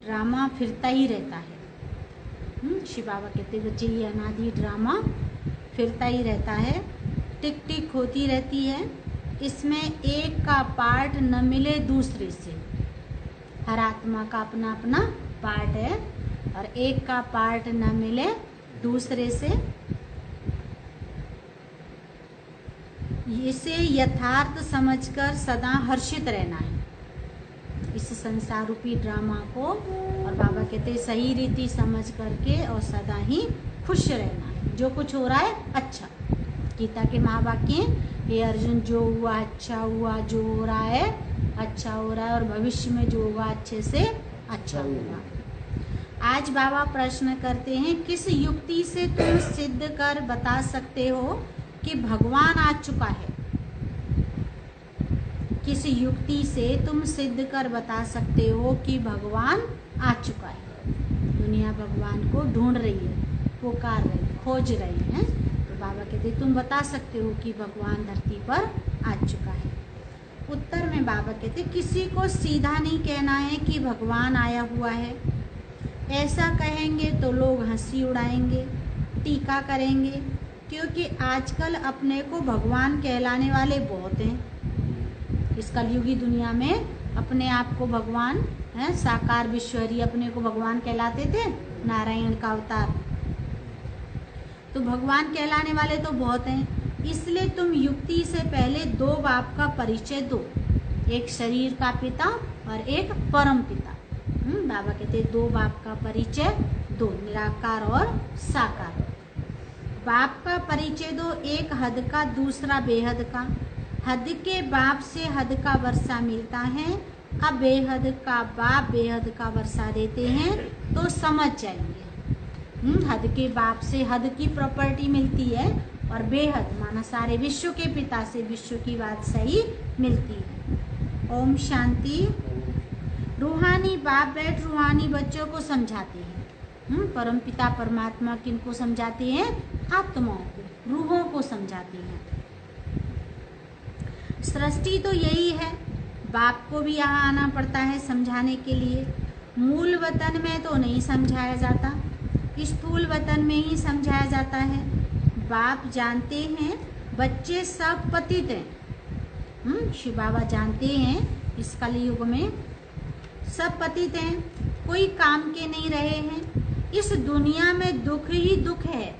Drama फिरता ही रहता है। शिव बाबा कहते बच्चे ये अनादि ड्रामा फिरता ही रहता है, टिक टिक होती रहती है। इसमें एक का पार्ट न मिले दूसरे से। हर आत्मा का अपना अपना पार्ट है और एक का पार्ट न मिले दूसरे से। इसे यथार्थ समझकर सदा हर्षित रहना है, इस संसार रूपी ड्रामा को। और बाबा कहते सही रीति समझ करके और सदा ही खुश रहना है। जो कुछ हो रहा है अच्छा, गीता के महावाक्य, हे अर्जुन जो हुआ अच्छा हुआ, जो हो रहा है अच्छा हो रहा है और भविष्य में जो होगा अच्छे से अच्छा होगा। आज बाबा प्रश्न करते हैं, किस युक्ति से तुम सिद्ध कर बता सकते हो कि भगवान आ चुका है? किस युक्ति से तुम सिद्ध कर बता सकते हो कि भगवान आ चुका है? दुनिया भगवान को ढूंढ रही है, पुकार रही है, खोज रही है। तो बाबा कहते तुम बता सकते हो कि भगवान धरती पर आ चुका है। उत्तर में बाबा कहते किसी को सीधा नहीं कहना है कि भगवान आया हुआ है। ऐसा कहेंगे तो लोग हंसी उड़ाएंगे, टीका करेंगे, क्योंकि आजकल अपने को भगवान कहलाने वाले बहुत हैं। इस कलयुगी दुनिया में अपने आप को भगवान है, साकार विश्वहरि अपने को भगवान कहलाते थे, नारायण का अवतार। तो भगवान कहलाने वाले तो बहुत हैं। इसलिए तुम युक्ति से पहले दो बाप का परिचय दो, एक शरीर का पिता और एक परम पिता। बाबा कहते दो बाप का परिचय दो, निराकार और साकार। बाप का परिचय दो, एक हद का दूसरा बेहद का। हद के बाप से हद का वर्षा मिलता है, अब बेहद का बाप बेहद का वर्षा देते हैं तो समझ जाएंगे। हद के बाप से हद की प्रॉपर्टी मिलती है और बेहद माना सारे विश्व के पिता से विश्व की बात सही मिलती है। ओम शांति। रूहानी बाप बैठ रूहानी बच्चों को समझाते हैं। परम पिता परमात्मा किनको समझाते हैं? आत्माओं को, रूहों को समझाते हैं। सृष्टि तो यही है, बाप को भी यहाँ आना पड़ता है समझाने के लिए। मूल वतन में तो नहीं समझाया जाता, स्थूल वतन में ही समझाया जाता है। बाप जानते हैं बच्चे सब पतित हैं। शिव बाबा जानते हैं इस कलयुग में सब पतित हैं, कोई काम के नहीं रहे हैं। इस दुनिया में दुख ही दुख है।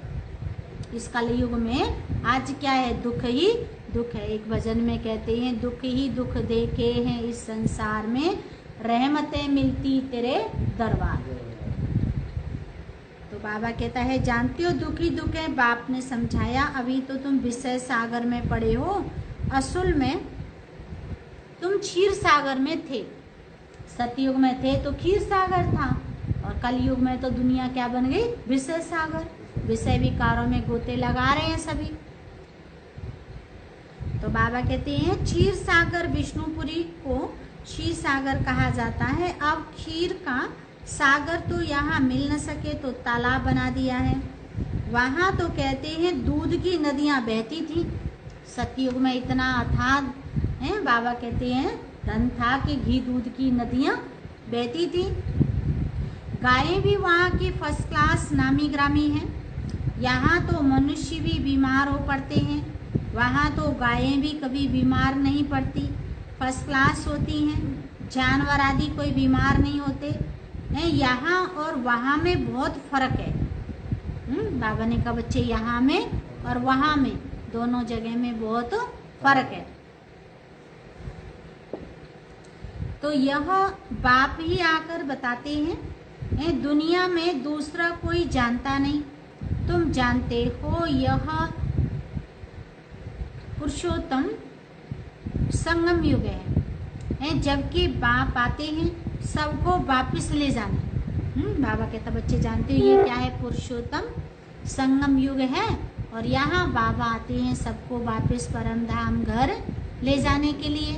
इस कलयुग में आज क्या है? दुख ही दुख है। एक भजन में कहते हैं दुख ही दुख देखे हैं इस संसार में, रहमतें मिलती तेरे दरबार। तो बाबा कहता है जानते हो दुख ही दुख है, बाप ने समझाया। अभी तो तुम विषय सागर में पड़े हो, असल में तुम क्षीर सागर में थे। सतयुग में थे तो क्षीर सागर था और कलयुग में तो दुनिया क्या बन गई? विषय सागर। विषय विकारों में गोते लगा रहे हैं सभी। तो बाबा कहते हैं क्षीर सागर, विष्णुपुरी को क्षीर सागर कहा जाता है। अब क्षीर का सागर तो यहाँ मिल न सके तो तालाब बना दिया है। वहाँ तो कहते हैं दूध की नदियाँ बहती थी। सतयुग में इतना अथाह है, बाबा कहते हैं धन था कि घी दूध की नदियाँ बहती थी। गायें भी वहाँ की फर्स्ट क्लास नामी ग्रामी हैं। यहाँ तो मनुष्य भी बीमार हो पड़ते हैं, वहाँ तो गायें भी कभी बीमार नहीं पड़ती, फर्स्ट क्लास होती हैं। जानवर आदि कोई बीमार नहीं होते हैं। यहाँ और वहाँ में बहुत फर्क है। बाबा ने कहा बच्चे यहाँ में और वहाँ में दोनों जगह में बहुत फर्क है। तो यह बाप ही आकर बताते हैं दुनिया में दूसरा कोई जानता नहीं, तुम जानते हो यह पुरुषोत्तम संगम युग है। जबकि बाप आते हैं सबको वापिस ले जाना। बाबा कहता बच्चे जानते हो ये क्या है? पुरुषोत्तम संगम युग है और यहाँ बाबा आते हैं सबको वापिस परम धाम घर ले जाने के लिए।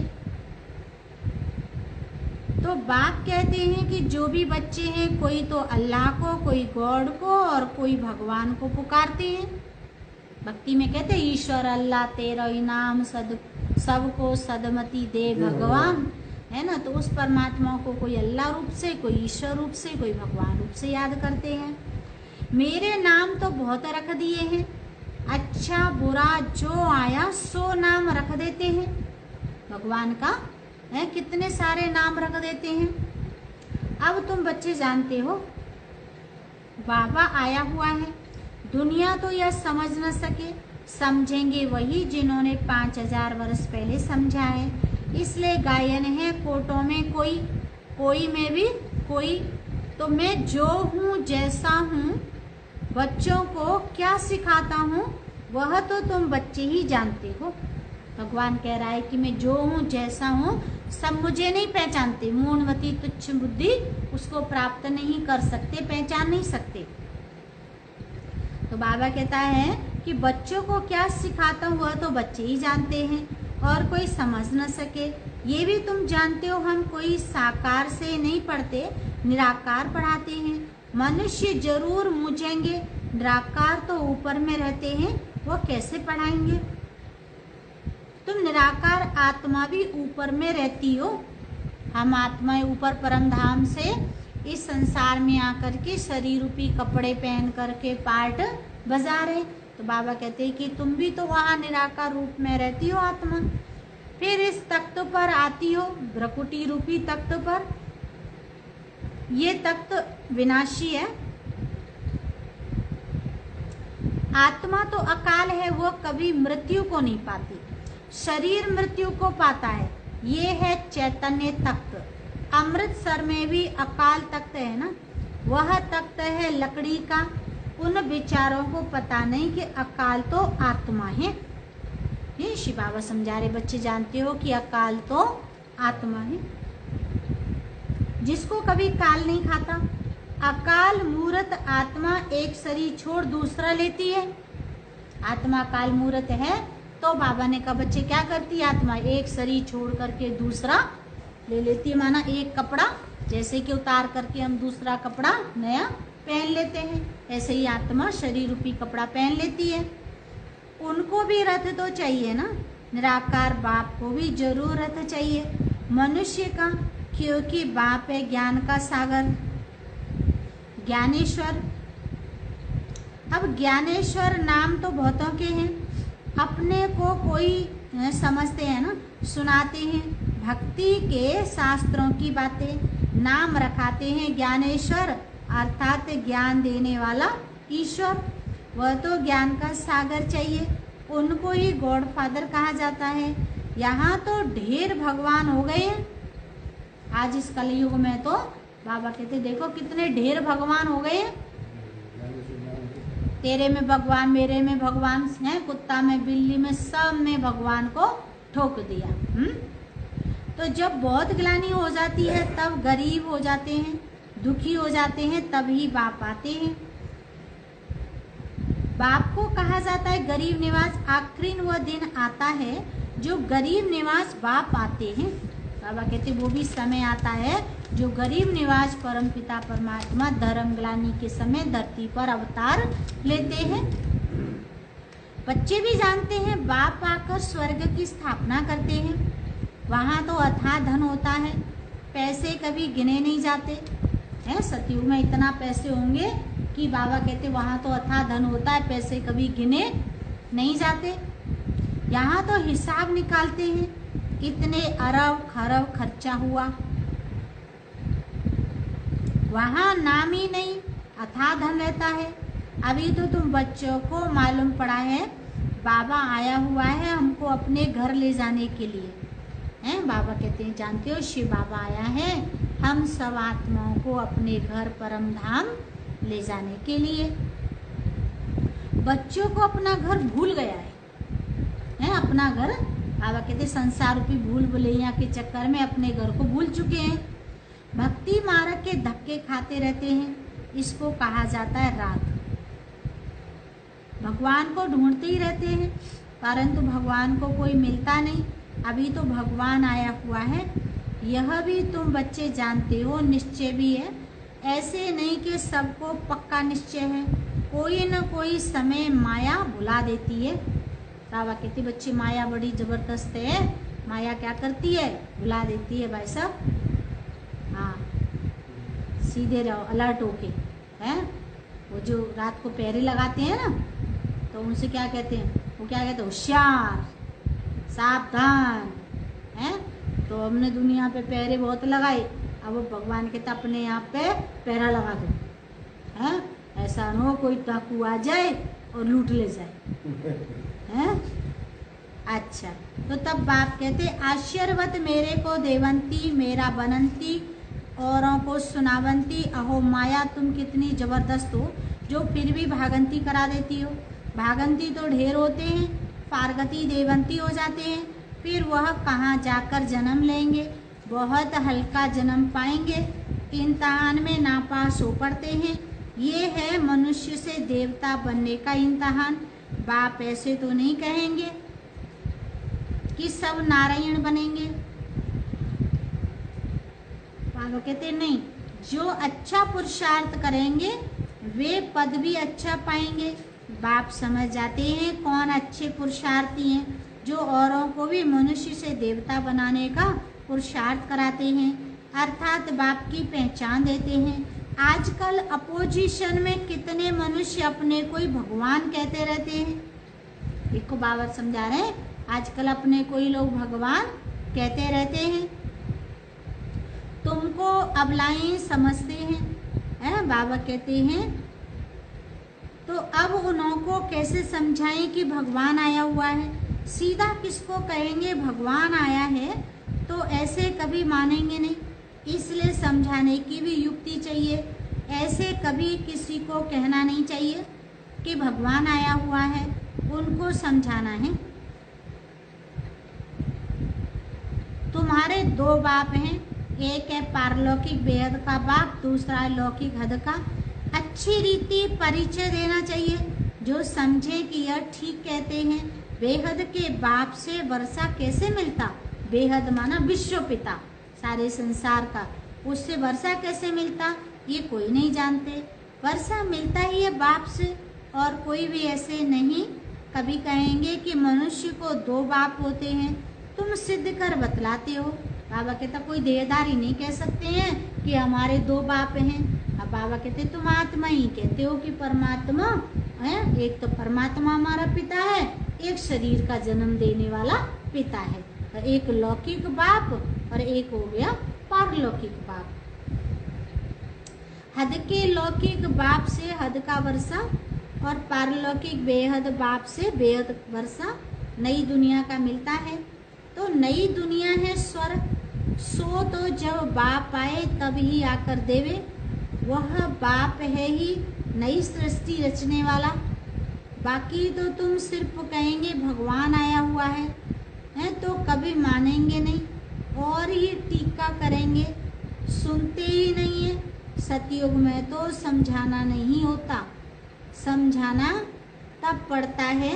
तो बाप कहते हैं कि जो भी बच्चे हैं कोई तो अल्लाह को, कोई गॉड को और कोई भगवान को पुकारते हैं। भक्ति में कहते हैं ईश्वर अल्लाह तेरा इनाम सबको सदमति दे भगवान। है ना। तो उस परमात्मा को कोई अल्लाह रूप से, कोई ईश्वर रूप से, कोई भगवान रूप से याद करते हैं। मेरे नाम तो बहुत रख दिए हैं, अच्छा बुरा जो आया सो नाम रख देते हैं। भगवान का है कितने सारे नाम रख देते हैं। अब तुम बच्चे जानते हो बाबा आया हुआ है, दुनिया तो यह समझ न सके, समझेंगे वही जिन्होंने 5000 वर्ष पहले समझा है। इसलिए गायन है कोटों में कोई, कोई में भी कोई। तो मैं जो हूँ जैसा हूँ, बच्चों को क्या सिखाता हूँ वह तो तुम बच्चे ही जानते हो। भगवान कह रहा है कि मैं जो हूँ जैसा हूँ, सब मुझे नहीं पहचानते। मूढ़मती तुच्छ बुद्धि उसको प्राप्त नहीं कर सकते, पहचान नहीं सकते। तो बाबा कहता है कि बच्चों को क्या सिखाता हूँ वह तो बच्चे ही जानते हैं और कोई समझ न सके। ये भी तुम जानते हो हम कोई साकार से नहीं पढ़ते, निराकार पढ़ाते हैं। मनुष्य जरूर मूझेंगे, निराकार तो ऊपर में रहते हैं, वो कैसे पढ़ाएंगे। तुम निराकार आत्मा भी ऊपर में रहती हो। हम आत्माएं ऊपर परम धाम से इस संसार में आकर के शरीर रूपी कपड़े पहन करके पार्ट बजा रहे। तो बाबा कहते हैं कि तुम भी तो वहाँ निराकार रूप में रहती हो आत्मा। फिर इस तख्त पर आती हो, भ्रकुटी रूपी तख्त पर। ये तख्त विनाशी है। आत्मा तो अकाल है, वो कभी मृत्यु को नहीं पाती, शरीर मृत्यु को पाता है। ये है चैतन्य तख्त। अमृतसर में भी अकाल तख्त है ना, वह तख्त है लकड़ी का। उन विचारों को पता नहीं कि अकाल तो आत्मा है। ये शिव बाबा समझा रहे, बच्चे जानते हो कि अकाल तो आत्मा है, जिसको कभी काल नहीं खाता। अकाल मूर्त आत्मा एक शरीर छोड़ दूसरा लेती है। आत्मा काल मूर्त है तो बाबा ने कहा बच्चे क्या करती है आत्मा, एक शरीर छोड़ करके दूसरा ले लेती है। माना एक कपड़ा जैसे कि उतार करके हम दूसरा कपड़ा नया पहन लेते हैं, ऐसे ही आत्मा शरीर रूपी कपड़ा पहन लेती है। उनको भी रथ तो चाहिए ना, निराकार बाप को भी जरूर रथ चाहिए मनुष्य का, क्योंकि बाप है ज्ञान का सागर, ज्ञानेश्वर। अब ज्ञानेश्वर नाम तो बहुतों के हैं, अपने को कोई समझते हैं ना, सुनाते हैं भक्ति के शास्त्रों की बातें, नाम रखाते हैं ज्ञानेश्वर, अर्थात ज्ञान देने वाला ईश्वर। वह तो ज्ञान का सागर चाहिए, उनको ही गॉड फादर कहा जाता है। यहाँ तो ढेर भगवान हो गए हैं आज इस कलयुग में। तो बाबा कहते देखो कितने ढेर भगवान हो गए हैं। तेरे में भगवान, मेरे में भगवान है, कुत्ता में, बिल्ली में, सब में भगवान को ठोक दिया। तो जब बहुत ग्लानि हो जाती है तब गरीब हो जाते हैं, दुखी हो जाते हैं, तभी बाप आते हैं। बाप को कहा जाता है गरीब निवास। आखिरी वह दिन आता है जो गरीब निवास बाप आते हैं। बाबा कहते वो भी समय आता है जो गरीब निवास परम पिता परमात्मा धर्म ग्लानि के समय धरती पर अवतार लेते हैं। बच्चे भी जानते हैं बाप आकर स्वर्ग की स्थापना करते हैं। वहाँ तो अथाह धन होता है, पैसे कभी गिने नहीं जाते हैं। सतयुग में इतना पैसे होंगे कि बाबा कहते वहाँ तो अथाह धन होता है, पैसे कभी गिने नहीं जाते। यहाँ तो हिसाब निकालते हैं कितने अरब खरब खर्चा हुआ, वहाँ नाम ही नहीं, अथाह धन रहता है। अभी तो तुम बच्चों को मालूम पड़ा है बाबा आया हुआ है हमको अपने घर ले जाने के लिए हैं। बाबा कहते हैं जानते हो शिव बाबा आया है हम सब आत्माओं को अपने घर परम धाम ले जाने के लिए। बच्चों को अपना घर भूल गया है अपना घर। बाबा कहते संसार रूपी भूल भुलैया के चक्कर में अपने घर को भूल चुके हैं। भक्ति मार्ग के धक्के खाते रहते हैं, इसको कहा जाता है राग। भगवान को ढूंढते ही रहते हैं परंतु भगवान को कोई मिलता नहीं। अभी तो भगवान आया हुआ है, यह भी तुम बच्चे जानते हो, निश्चय भी है। ऐसे नहीं कि सबको पक्का निश्चय है, कोई न कोई समय माया भुला देती है। बाबा कहते बच्चे माया बड़ी जबरदस्त है, माया क्या करती है, बुला देती है भाई साहब, हाँ सीधे रहो अलर्ट होके, हैं। वो जो रात को पहरे लगाते हैं ना, तो उनसे क्या कहते हैं, वो क्या कहते हैं, होशियार, सावधान, हैं। तो हमने दुनिया पे पहरे बहुत लगाए, अब वो भगवान कहता अपने यहाँ पे पहरा लगा दो, हैं। ऐसा न हो कोई डाकू आ जाए और लूट ले जाए, हैं। अच्छा, तो तब बाप कहते आश्चर्यवत मेरे को देवंती, मेरा बनंती, औरों को सुनावंती, अहो माया तुम कितनी जबरदस्त हो, जो फिर भी भागंती करा देती हो। भागंती तो ढेर होते हैं, पार्वती देवंती हो जाते हैं, फिर वह कहाँ जाकर जन्म लेंगे, बहुत हल्का जन्म पाएंगे, इम्तहान में नापास हो पड़ते हैं। ये है मनुष्य से देवता बनने का इम्तहान। बाप ऐसे तो नहीं कहेंगे कि सब नारायण बनेंगे। बाबा कहते नहीं, जो अच्छा पुरुषार्थ करेंगे वे पद भी अच्छा पाएंगे। बाप समझ जाते हैं कौन अच्छे पुरुषार्थी हैं, जो औरों को भी मनुष्य से देवता बनाने का पुरुषार्थ कराते हैं, अर्थात बाप की पहचान देते हैं। आजकल अपोजिशन में कितने मनुष्य अपने को ही भगवान कहते रहते हैं। देखो बाबा समझा रहे हैं, आजकल अपने को ही लोग भगवान कहते रहते हैं। तुमको अबलाएं समझते हैं, बाबा कहते हैं। तो अब उनको कैसे समझाएं कि भगवान आया हुआ है। सीधा किसको कहेंगे भगवान आया है, तो ऐसे कभी मानेंगे नहीं, इसलिए समझाने की भी युक्ति चाहिए। ऐसे कभी किसी को कहना नहीं चाहिए कि भगवान आया हुआ है, उनको समझाना है। तुम्हारे दो बाप हैं, एक है पारलौकिक बेहद का बाप, दूसरा है लौकिक हद का। अच्छी रीति परिचय देना चाहिए, जो समझे कि यह ठीक कहते हैं। बेहद के बाप से वर्षा कैसे मिलता, बेहद माना विश्व पिता सारे संसार का, उससे वर्षा कैसे मिलता ये कोई नहीं जानते। वर्षा मिलता ही है बाप से, और कोई भी ऐसे नहीं कभी कहेंगे कि मनुष्य को दो बाप होते हैं, तुम सिद्ध कर बतलाते हो। बाबा कहता कोई देहदारी नहीं कह सकते हैं कि हमारे दो बाप हैं। अब बाबा कहते तुम आत्मा ही कहते हो कि परमात्मा है, एक तो परमात्मा हमारा पिता है, एक शरीर का जन्म देने वाला पिता है, एक लौकिक बाप और एक हो गया पारलौकिक बाप। हद के लौकिक बाप से हद का वर्षा, और पारलौकिक बेहद बाप से बेहद वर्षा नई दुनिया का मिलता है। तो नई दुनिया है स्वर्ग, सो तो जब बाप आए तब ही आकर देवे, वह बाप है ही नई सृष्टि रचने वाला। बाकी तो तुम सिर्फ कहेंगे भगवान आया हुआ है, तो कभी मानेंगे नहीं और ही टीका करेंगे, सुनते ही नहीं है। सतयुग में तो समझाना नहीं होता, समझाना तब पड़ता है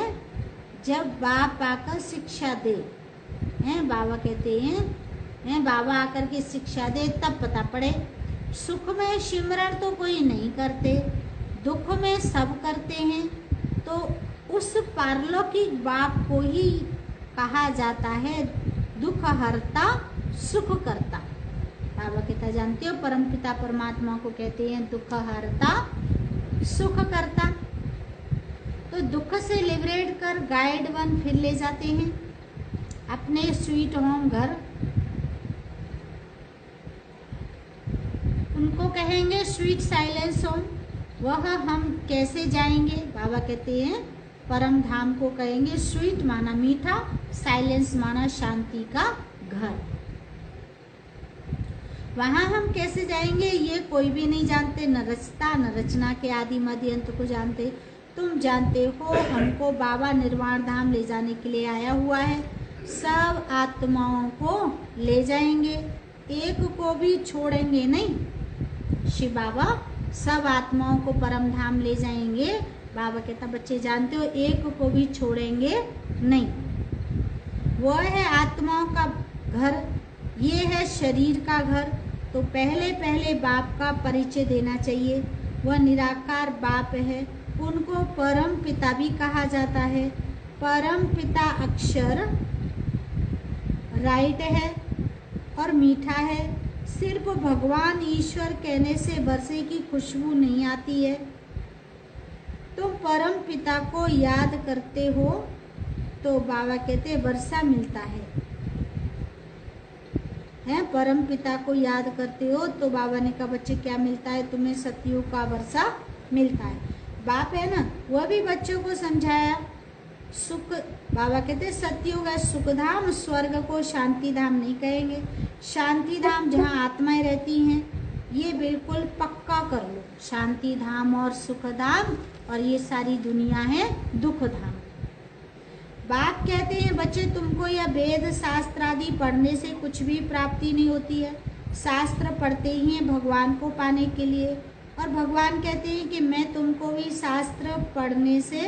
जब बाप आकर शिक्षा दे, हैं। बाबा कहते हैं बाबा आकर के शिक्षा दे तब पता पड़े। सुख में सिमरण तो कोई नहीं करते, दुख में सब करते हैं, तो उस पारलौकिक बाप को ही कहा जाता है दुख हरता सुख करता। बाबा कहता जानते हो परमपिता परमात्मा को कहते हैं दुख हरता सुख करता। तो दुख से लिबरेट कर गाइड वन फिर ले जाते हैं अपने स्वीट होम घर, उनको कहेंगे स्वीट साइलेंस होम। वह हम कैसे जाएंगे, बाबा कहते हैं परम धाम को कहेंगे स्वीट माना मीठा, साइलेंस माना शांति का घर। वहां हम कैसे जाएंगे ये कोई भी नहीं जानते, न रचता न रचना के आदि मध्य अंत को जानते। तुम जानते हो हमको बाबा निर्वाण धाम ले जाने के लिए आया हुआ है, सब आत्माओं को ले जाएंगे, एक को भी छोड़ेंगे नहीं। शिव बाबा सब आत्माओं को परम धाम ले जाएंगे। बाबा कहता बच्चे जानते हो एक को भी छोड़ेंगे नहीं। वो है आत्माओं का घर, ये है शरीर का घर। तो पहले पहले बाप का परिचय देना चाहिए। वह निराकार बाप है, उनको परम पिता भी कहा जाता है। परम पिता अक्षर राइट है और मीठा है। सिर्फ भगवान ईश्वर कहने से वर्षे की खुशबू नहीं आती है। तुम परम पिता को याद करते हो तो बाबा कहते वर्षा मिलता है। परम पिता को याद करते हो तो बाबा ने कहा बच्चे क्या मिलता है तुम्हें? सतयुग का वर्षा मिलता है। बाप है ना, वह भी बच्चों को समझाया। सुख, बाबा कहते सतयुग है सुखधाम, स्वर्ग को शांति धाम नहीं कहेंगे। शांति धाम जहाँ आत्माएं रहती हैं, ये बिल्कुल पक्का कर लो। शांति धाम और सुख धाम, और ये सारी दुनिया है दुख धाम। बाप कहते हैं बच्चे तुमको यह वेद शास्त्र आदि पढ़ने से कुछ भी प्राप्ति नहीं होती है। शास्त्र पढ़ते ही हैं भगवान को पाने के लिए, और भगवान कहते हैं कि मैं तुमको भी शास्त्र पढ़ने से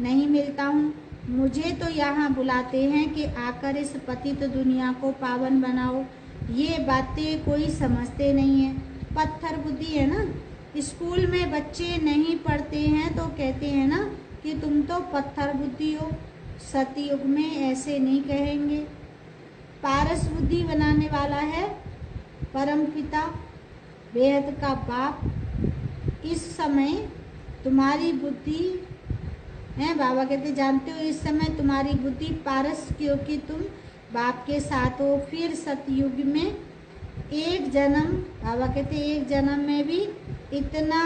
नहीं मिलता हूँ। मुझे तो यहाँ बुलाते हैं कि आकर इस पतित दुनिया को पावन बनाओ। ये बातें कोई समझते नहीं है, पत्थर बुद्धि है ना। स्कूल में बच्चे नहीं पढ़ते हैं तो कहते हैं ना कि तुम तो पत्थर बुद्धि हो। सतयुग में ऐसे नहीं कहेंगे। पारस बुद्धि बनाने वाला है परम पिता, बेहद का बाप। इस समय तुम्हारी बुद्धि है, बाबा कहते जानते हो इस समय तुम्हारी बुद्धि पारस, क्योंकि तुम बाप के साथ हो। फिर सतयुग में एक जन्म, बाबा कहते एक जन्म में भी इतना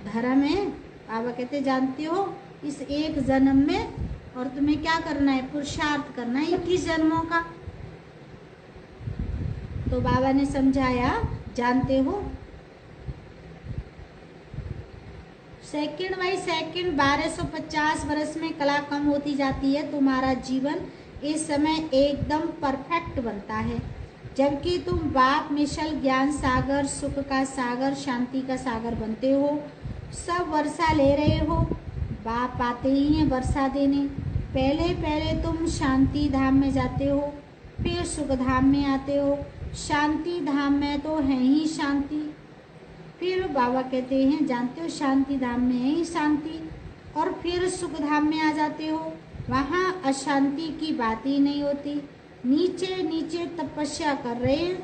धर्म है। बाबा कहते जानते हो इस एक जन्म में, और तुम्हें क्या करना है? पुरुषार्थ करना है 21 जन्मों का। तो बाबा ने समझाया, जानते हो सेकंड बाई सेकंड 1250 वर्ष में कला कम होती जाती है। तुम्हारा जीवन इस समय एकदम परफेक्ट बनता है, जबकि तुम बाप मिशल ज्ञान सागर, सुख का सागर, शांति का सागर बनते हो। सब वर्षा ले रहे हो, बाप आते ही हैं वर्षा देने। पहले पहले तुम शांति धाम में जाते हो, फिर सुख धाम में आते हो। शांति धाम में तो है ही शांति, फिर बाबा कहते हैं जानते हो शांति धाम में है ही शांति, और फिर सुख धाम में आ जाते हो। वहाँ अशांति की बात ही नहीं होती। नीचे नीचे तपस्या कर रहे हैं।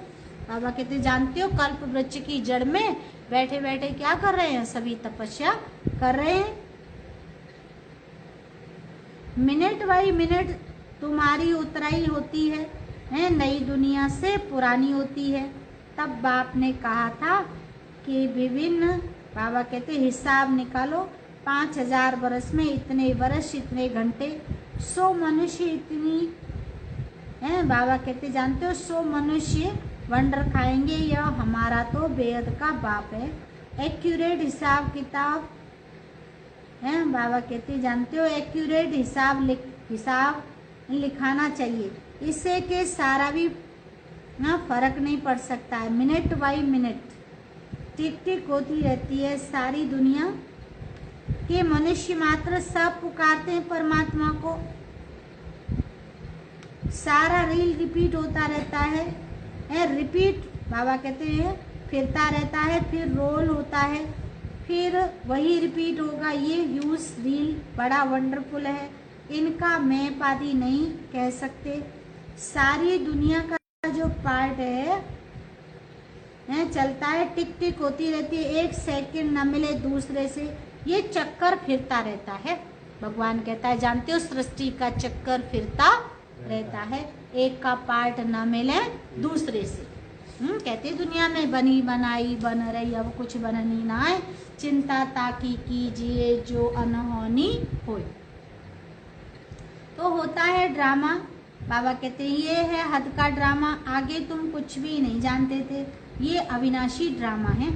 बाबा कहते जानते हो कल्प वृक्ष की जड़ में बैठे बैठे क्या कर रहे हैं? सभी तपस्या कर रहे हैं। मिनट बाई मिनट तुम्हारी उतराई होती है, नई दुनिया से पुरानी होती है। तब बाप ने कहा था कि विभिन्न, बाबा कहते हिसाब निकालो, 5000 वर्ष में इतने वर्ष, इतने घंटे, 100 मनुष्य इतनी है। बाबा कहते जानते हो 100 मनुष्य वंडर खाएंगे। यह हमारा तो बेहद का बाप है। एक्यूरेट हिसाब किताब है। बाबा कहते जानते हो एक्यूरेट हिसाब लिखाना चाहिए, इससे के सारा भी ना फर्क नहीं पड़ सकता है। मिनट बाई मिनट टिक टिक होती रहती है सारी दुनिया के मनुष्य मात्र सब पुकारते हैं परमात्मा को। सारा रील रिपीट होता रहता है, रिपीट बाबा कहते हैं फिरता रहता है, फिर रोल होता है, फिर वही रिपीट होगा। ये ह्यूज रील बड़ा वंडरफुल है, इनका मैप आदि नहीं कह सकते। सारी दुनिया का जो पार्ट है चलता है, टिक टिक होती रहती है, एक सेकंड न मिले दूसरे से, ये चक्कर फिरता रहता है। भगवान कहता है जानते हो सृष्टि का चक्कर फिरता रहता है, एक का पार्ट न मिले दूसरे से। कहते दुनिया में बनी बनाई बन रही, अब कुछ बननी ना है, चिंता ताकि कीजिए जो अनहोनी होए। तो होता है ड्रामा। बाबा कहते हैं ये है हद का ड्रामा, आगे तुम कुछ भी नहीं जानते थे, ये अविनाशी ड्रामा है।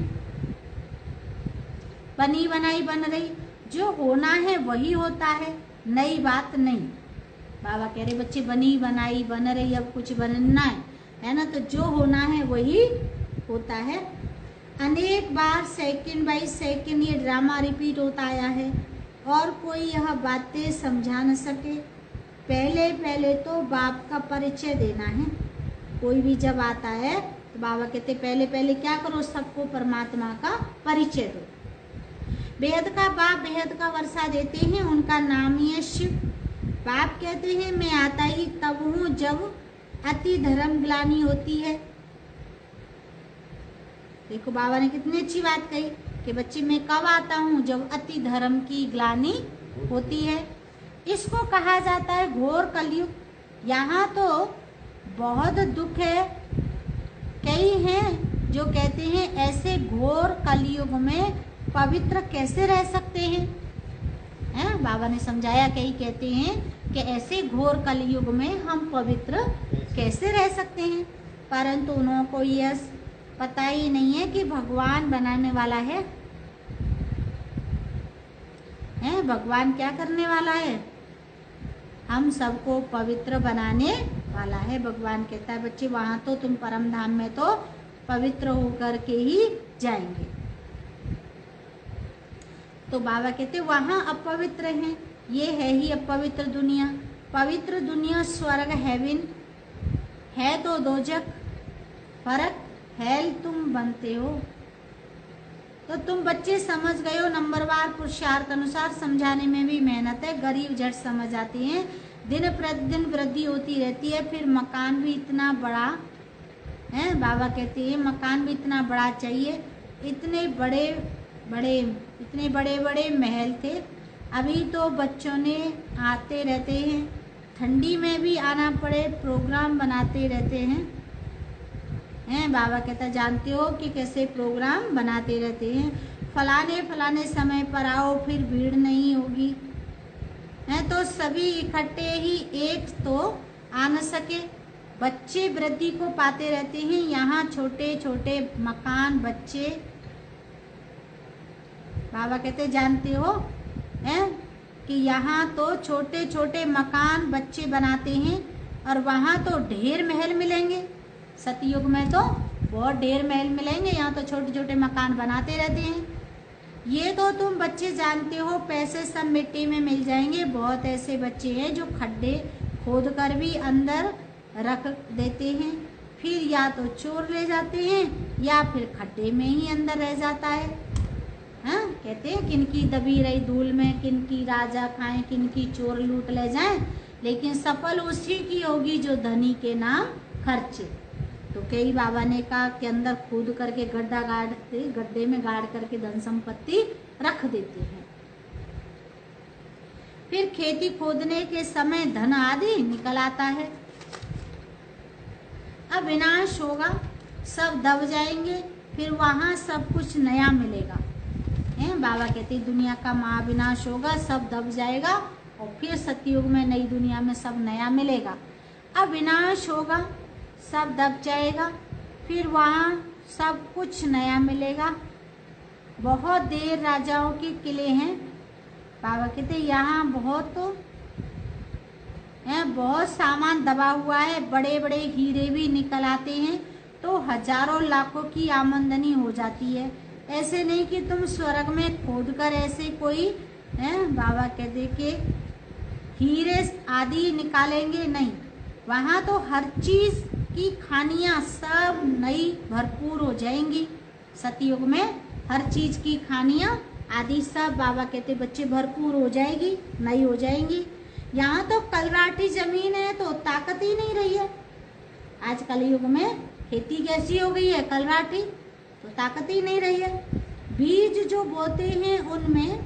बनी बनाई बन रही, जो होना है वही होता है, नई बात नहीं। बाबा कह रहे बच्चे बनी बनाई बन रही, अब कुछ बनना है ना, तो जो होना है वही होता है। अनेक बार सेकंड बाई सेकंड ये ड्रामा रिपीट होता आया है, और कोई यह बातें समझा न सके। पहले पहले तो बाप का परिचय देना है। कोई भी जब आता है तो बाबा कहते पहले पहले क्या करो, सबको परमात्मा का परिचय दो। बेहद का बाप बेहद का वर्षा देते हैं, उनका नाम ही है शिव। बाप कहते हैं मैं आता ही तब हूँ जब अति धर्म ग्लानि होती है। देखो बाबा ने कितनी अच्छी बात कही कि बच्चे मैं कब आता हूँ, जब अति धर्म की ग्लानि होती है। इसको कहा जाता है घोर कलयुग। यहाँ तो बहुत दुख है। कई हैं जो कहते हैं ऐसे घोर कलयुग में पवित्र कैसे रह सकते हैं, हैं? बाबा ने समझाया। कई कहते हैं कि ऐसे घोर कलयुग में हम पवित्र कैसे रह सकते हैं, परंतु उन्हों को यह पता ही नहीं है कि भगवान बनाने वाला है। भगवान क्या करने वाला है? हम सबको पवित्र बनाने वाला है। भगवान कहता है बच्चे वहां तो तुम परम धाम में तो पवित्र होकर के ही जाएंगे। तो बाबा कहते वहां अपवित्र हैं, ये है ही अपवित्र दुनिया। पवित्र दुनिया स्वर्ग हेवन है तो दोजख, फर्क हेल तुम बनते हो। तो तुम बच्चे समझ गए हो। नंबरवार पुरुषार्थ अनुसार समझाने में भी मेहनत है। गरीब झट समझ आते हैं। दिन प्रतिदिन वृद्धि होती रहती है। फिर मकान भी इतना बड़ा है। बाबा कहते हैं मकान भी इतना बड़ा चाहिए। इतने बड़े बड़े महल थे। अभी तो बच्चों ने आते रहते हैं, ठंडी में भी आना पड़े, प्रोग्राम बनाते रहते हैं। बाबा कहता जानते हो कि कैसे प्रोग्राम बनाते रहते हैं। फलाने समय पर आओ, फिर भीड़ नहीं होगी। तो सभी इकट्ठे ही एक तो आ न सके। बच्चे वृद्धि को पाते रहते हैं। यहाँ छोटे छोटे मकान बच्चे, बाबा कहते जानते हो कि यहाँ तो छोटे छोटे मकान बच्चे बनाते हैं और वहाँ तो ढेर महल मिलेंगे। सतयुग में तो बहुत ढेर महल मिलेंगे, यहाँ तो छोटे छोटे मकान बनाते रहते हैं। ये तो तुम बच्चे जानते हो, पैसे सब मिट्टी में मिल जाएंगे। बहुत ऐसे बच्चे हैं जो खड्डे खोद कर भी अंदर रख देते हैं, फिर या तो चोर ले जाते हैं या फिर खड्डे में ही अंदर रह जाता है। कहते हैं किनकी दबी रही धूल में, किनकी राजा खाएं, किनकी चोर लूट ले जाएं, लेकिन सफल उसी की होगी जो धनी के नाम खर्चे। तो कई बाबा ने कहा कि अंदर खोद करके गड्ढे में गाड़ करके धन संपत्ति रख देते हैं। फिर खेती खोदने के समय धन आदि निकल आता है। अब विनाश होगा, सब दब जाएंगे, फिर वहां सब कुछ नया मिलेगा। बाबा कहते दुनिया का महाविनाश होगा, सब दब जाएगा और फिर सतयुग में नई दुनिया में सब नया मिलेगा। अब विनाश होगा, सब दब जाएगा, फिर वहाँ सब कुछ नया मिलेगा। बहुत देर राजाओं के किले हैं। बाबा कहते यहाँ बहुत सामान दबा हुआ है। बड़े बड़े हीरे भी निकल आते हैं तो हजारों लाखों की आमदनी हो जाती है। ऐसे नहीं कि तुम स्वर्ग में खोद कर ऐसे कोई बाबा कहते कि हीरे आदि निकालेंगे, नहीं। वहाँ तो हर चीज की खानियां सब नई भरपूर हो जाएंगी। सतयुग में हर चीज की खानियां आदि सब बाबा कहते बच्चे भरपूर हो जाएगी, नई हो जाएंगी। यहाँ तो कलराठी जमीन है तो ताकत ही नहीं रही है। आज कलयुग में खेती कैसी हो गई है, कलराठी, तो ताकत ही नहीं रही है। बीज जो बोते हैं उनमें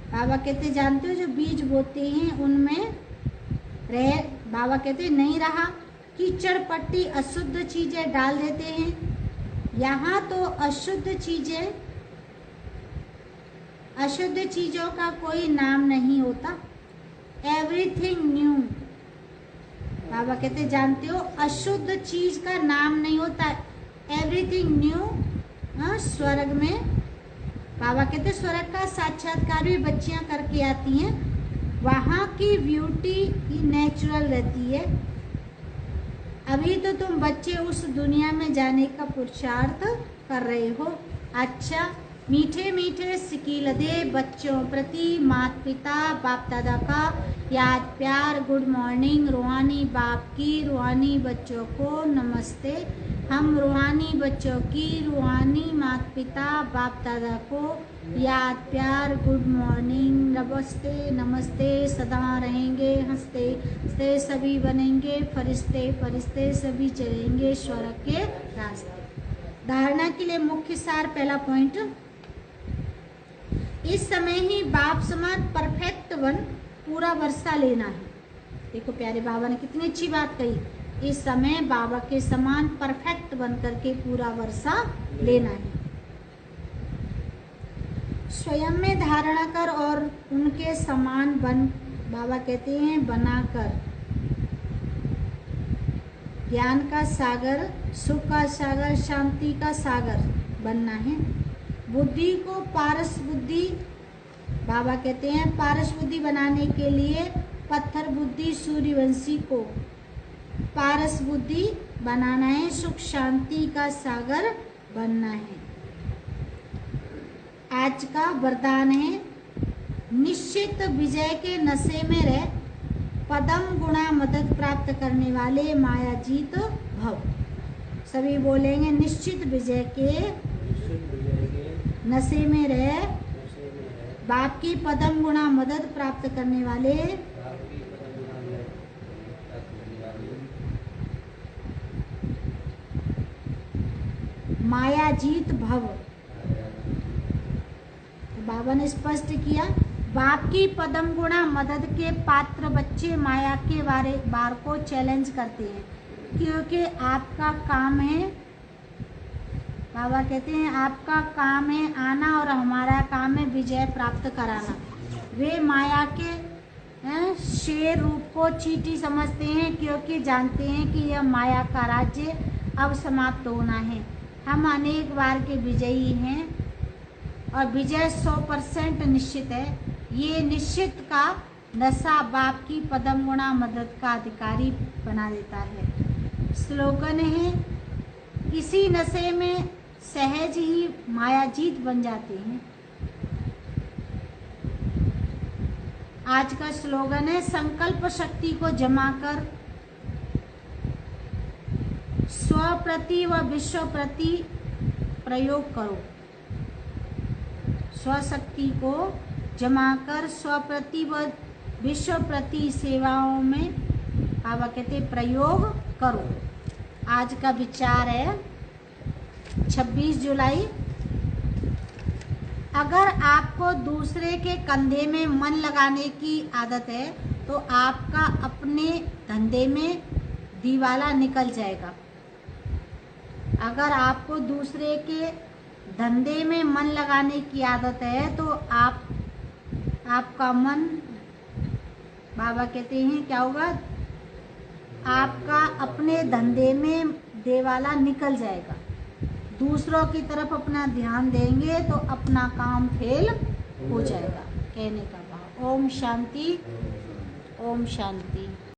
बाबा कहते जानते हो, जो बीज बोते हैं उनमें बाबा कहते नहीं रहा। कीचड़ पट्टी अशुद्ध चीजें डाल देते हैं। यहाँ तो अशुद्ध चीजों का कोई नाम नहीं होता। एवरीथिंग न्यू, बाबा कहते जानते हो अशुद्ध चीज का नाम नहीं होता। Everything new. स्वर्ग में बाबा कहते स्वर्ग का साक्षात्कार भी बच्चियां करके आती हैं। वहाँ की ब्यूटी नेचुरल रहती है। अभी तो तुम बच्चे उस दुनिया में जाने का पुरुषार्थ कर रहे हो। अच्छा, मीठे मीठे सिकील दे बच्चों प्रति माता पिता बाप दादा का याद प्यार। Good morning. रूहानी बाप की रूहानी बच्चों को नमस्ते। हम रूहानी बच्चों की रूहानी माता पिता बाप दादा को याद प्यार गुड मॉर्निंग नमस्ते नमस्ते सदा रहेंगे, हंसते हंसते सभी बनेंगे फरिश्ते, फरिश्ते सभी चलेंगे स्वर्ग के रास्ते। धारणा के लिए मुख्य सार, पहला पॉइंट, इस समय ही बाप समान परफेक्ट बन पूरा वर्षा लेना है। देखो प्यारे बाबा ने कितनी अच्छी बात कही, इस समय बाबा के समान परफेक्ट बन करके पूरा वर्षा लेना है। स्वयं में धारणा कर और उनके समान बन, बाबा कहते हैं बनाकर, ज्ञान का सागर, सुख का सागर, शांति का सागर बनना है। बुद्धि को पारस बुद्धि, बाबा कहते हैं पारस बुद्धि बनाने के लिए पत्थर बुद्धि सूर्यवंशी को पारस बुद्धि बनाना है, सुख शांति का सागर बनना है। आज का वरदान है, निश्चित विजय के नशे में रह, पदम गुणा मदद प्राप्त करने वाले मायाजीत भव। सभी बोलेंगे, निश्चित विजय के नशे में रह, बाप की पदम गुणा मदद प्राप्त करने वाले मायाजीत भव। बाबा ने स्पष्ट किया, बाप की पदम गुणा मदद के पात्र बच्चे माया के बार को चैलेंज करते हैं, क्योंकि आपका काम है, बाबा कहते हैं आपका काम है आना और हमारा काम है विजय प्राप्त कराना। वे माया के शेर रूप को चींटी समझते हैं, क्योंकि जानते हैं कि यह माया का राज्य अब समाप्त होना है। हम अनेक बार के विजयी हैं और विजय 100% निश्चित है। ये निश्चित का नशा बाप की पदम गुणा मदद का अधिकारी बना देता है। स्लोगन है, इसी नशे में सहज ही मायाजीत बन जाते हैं। आज का स्लोगन है, संकल्प शक्ति को जमा कर स्व प्रति व विश्व प्रति प्रयोग करो। स्वशक्ति को जमा कर स्व प्रति व विश्व प्रति सेवाओं में बाबा कहते प्रयोग करो। आज का विचार है 26 जुलाई, अगर आपको दूसरे के कंधे में मन लगाने की आदत है तो आपका अपने धंधे में दिवाला निकल जाएगा। अगर आपको दूसरे के धंधे में मन लगाने की आदत है तो आपका मन, बाबा कहते हैं क्या होगा, आपका अपने धंधे में दिवाला निकल जाएगा। दूसरों की तरफ अपना ध्यान देंगे तो अपना काम फेल हो जाएगा। कहने का भाव। ओम शांति, ओम शांति।